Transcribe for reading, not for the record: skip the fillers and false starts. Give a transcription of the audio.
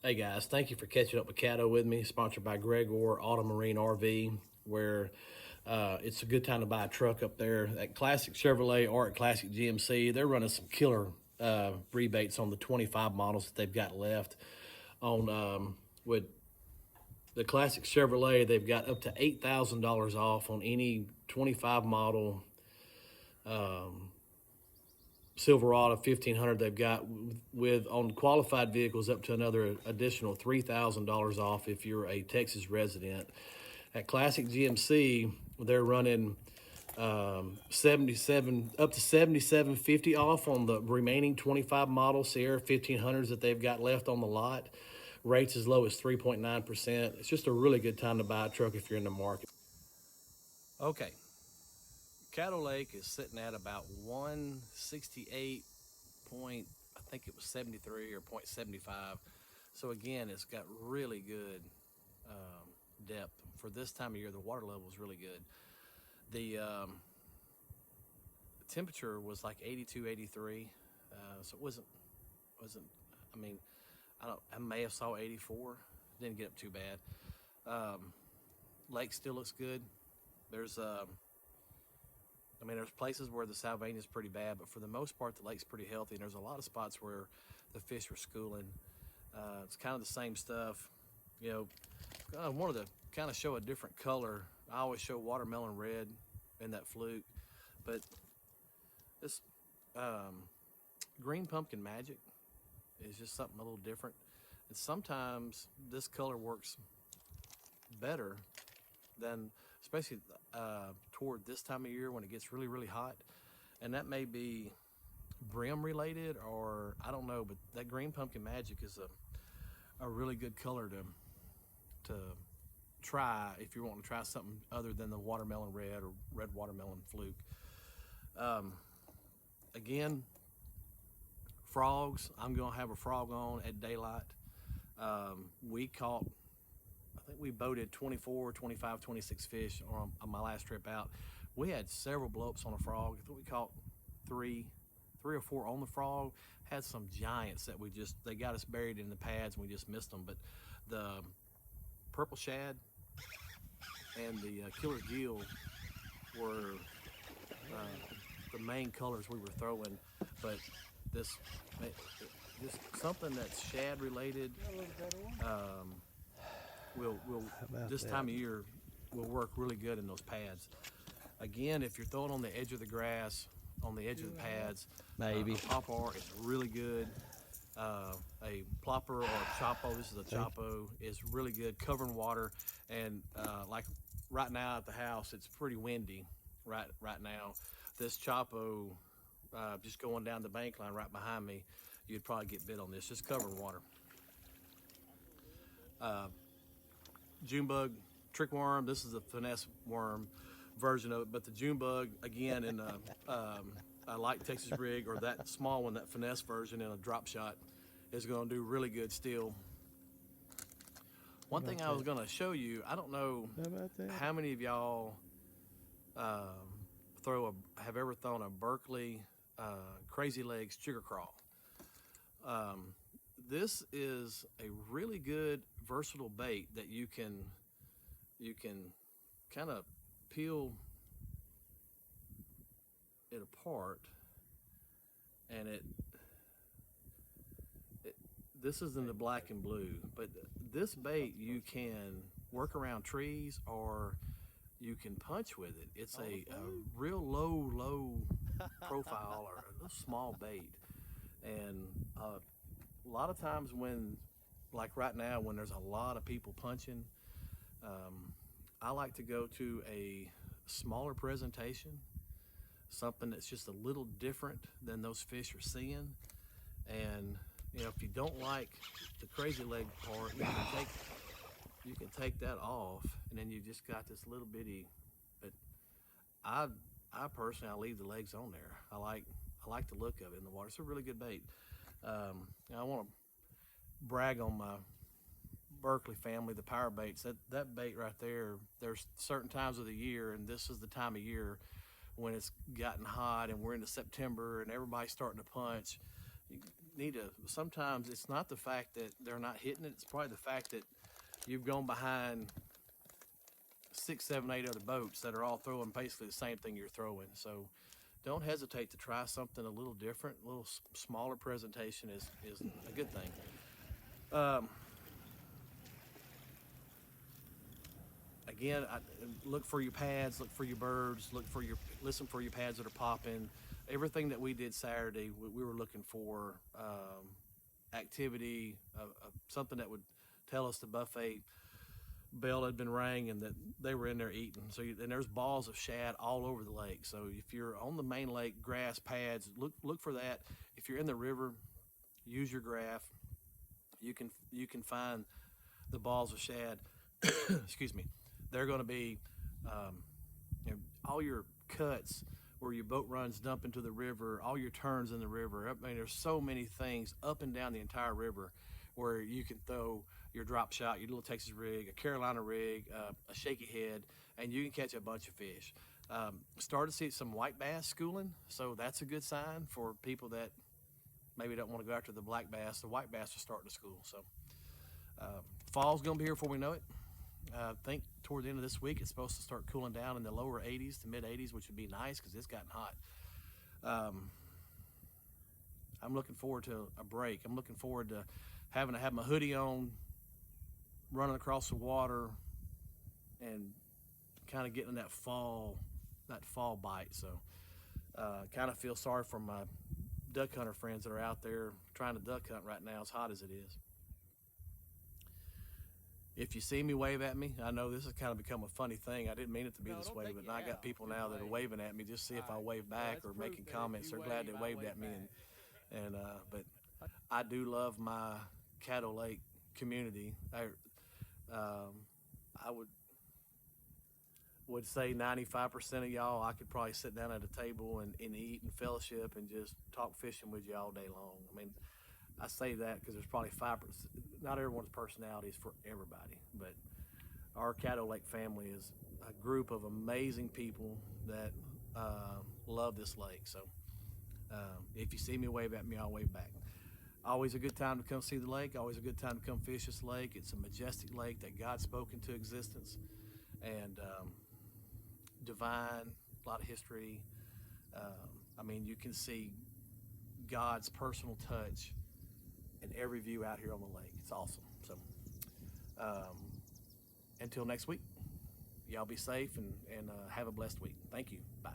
Hey guys, thank you for catching up with Caddo with me, sponsored by Gregor Auto Marine RV, where it's a good time to buy a truck up there. At Classic Chevrolet or at Classic GMC, they're running some killer rebates on the 25 models that they've got left. With the Classic Chevrolet, they've got up to $8,000 off on any 25 model Silverado 1500 they've got with on qualified vehicles up to another additional $3,000 off if you're a Texas resident. At Classic GMC, they're running 77 up to 77.50 off on the remaining 25 model Sierra 1500s that they've got left on the lot. Rates as low as 3.9%. It's just a really good time to buy a truck if you're in the market. Okay, Caddo Lake is sitting at about 168 point, I think it was 73 or 0.75. So again, it's got really good depth for this time of year. The water level is really good. The temperature was like 82, 83. So it wasn't. I mean, I may have saw 84. Didn't get up too bad. Lake still looks good. There's there's places where the Salvania is pretty bad, but for the most part, the lake's pretty healthy. And there's a lot of spots where the fish are schooling. It's kind of the same stuff. I wanted to kind of show a different color. I always show watermelon red in that fluke, but this green pumpkin magic is just something a little different. And sometimes this color works better than, especially toward this time of year when it gets really, really hot. And that may be brim related, or I don't know, but that green pumpkin magic is a really good color to try if you're wanting to try something other than the watermelon red or red watermelon fluke. Again, frogs, I'm gonna have a frog on at daylight. We caught, I think we boated 24, 25, 26 fish on my last trip out. We had several blow-ups on a frog. I think we caught three or four on the frog. Had some giants that they got us buried in the pads and we just missed them. But the purple shad and the killer gill were the main colors we were throwing. But just something that's shad related, will this time of year will work really good in those pads. Again, if you're throwing on the edge of the grass, on the edge of the pads, maybe a popper is really good. A plopper or a chopo, this is a chopo, is really good, covering water. And like right now at the house, it's pretty windy right now. This chopo, just going down the bank line right behind me, you'd probably get bit on this, just covering water. June bug, trick worm, this is a finesse worm version of it, but the June bug, again, in a light Texas rig, or that small one, that finesse version in a drop shot, is going to do really good still. One thing I was going to show you, I don't know how many of y'all have ever thrown a Berkeley Crazy Legs Sugar Crawl. This is a really good versatile bait that you can kind of peel it apart, and this is in the black and blue, but this bait you can work around trees or you can punch with it. It's a real low profile or a small bait, and a lot of times when, like right now, when there's a lot of people punching, I like to go to a smaller presentation, something that's just a little different than those fish are seeing. And if you don't like the crazy leg part, you can take that off, and then you just got this little bitty. But I personally, I leave the legs on there. I like the look of it in the water. It's a really good bait. I want to brag on my Berkeley family, the power baits. That bait right there, there's certain times of the year, and this is the time of year when it's gotten hot and we're into September and everybody's starting to punch. need to. Sometimes it's not the fact that they're not hitting it. It's probably the fact that you've gone behind 6, 7, 8 other boats that are all throwing basically the same thing you're throwing. So don't hesitate to try something a little different. A little smaller presentation is a good thing. Again, look for your pads, look for your birds, listen for your pads that are popping. Everything that we did Saturday, we were looking for activity, something that would tell us the buffet bell had been rang and that they were in there eating. So, and there's balls of shad all over the lake. So if you're on the main lake, grass pads, look for that. If you're in the river, use your graph. You can find the balls of shad. Excuse me. They're going to be all your cuts where your boat runs dump into the river, all your turns in the river. I mean, there's so many things up and down the entire river where you can throw your drop shot, your little Texas rig, a Carolina rig, a shaky head, and you can catch a bunch of fish. Started to see some white bass schooling, so that's a good sign for people that maybe don't want to go after the black bass. The white bass are starting to school. So fall's going to be here before we know it. I think toward the end of this week, it's supposed to start cooling down in the lower 80s to mid 80s, which would be nice because it's gotten hot. I'm looking forward to a break. I'm looking forward to having to have my hoodie on, running across the water, and kind of getting that fall bite. So kind of feel sorry for my duck hunter friends that are out there trying to duck hunt right now, as hot as it is. If you see me, wave at me. I know this has kind of become a funny thing. I didn't mean it to be this way, but I got people now that are waving at me just to see if I wave back or making comments. They're glad they waved at me. But I do love my Caddo Lake community. I would say 95% of y'all, I could probably sit down at a table and eat and fellowship and just talk fishing with you all day long. I mean, I say that because there's probably 5%. Not everyone's personality is for everybody, but our Caddo Lake family is a group of amazing people that love this lake. So if you see me, wave at me, I'll wave back. Always a good time to come see the lake. Always a good time to come fish this lake. It's a majestic lake that God spoke into existence, and divine, a lot of history. I mean, you can see God's personal touch in every view out here on the lake. It's awesome. So until next week, y'all be safe and have a blessed week. Thank you. Bye.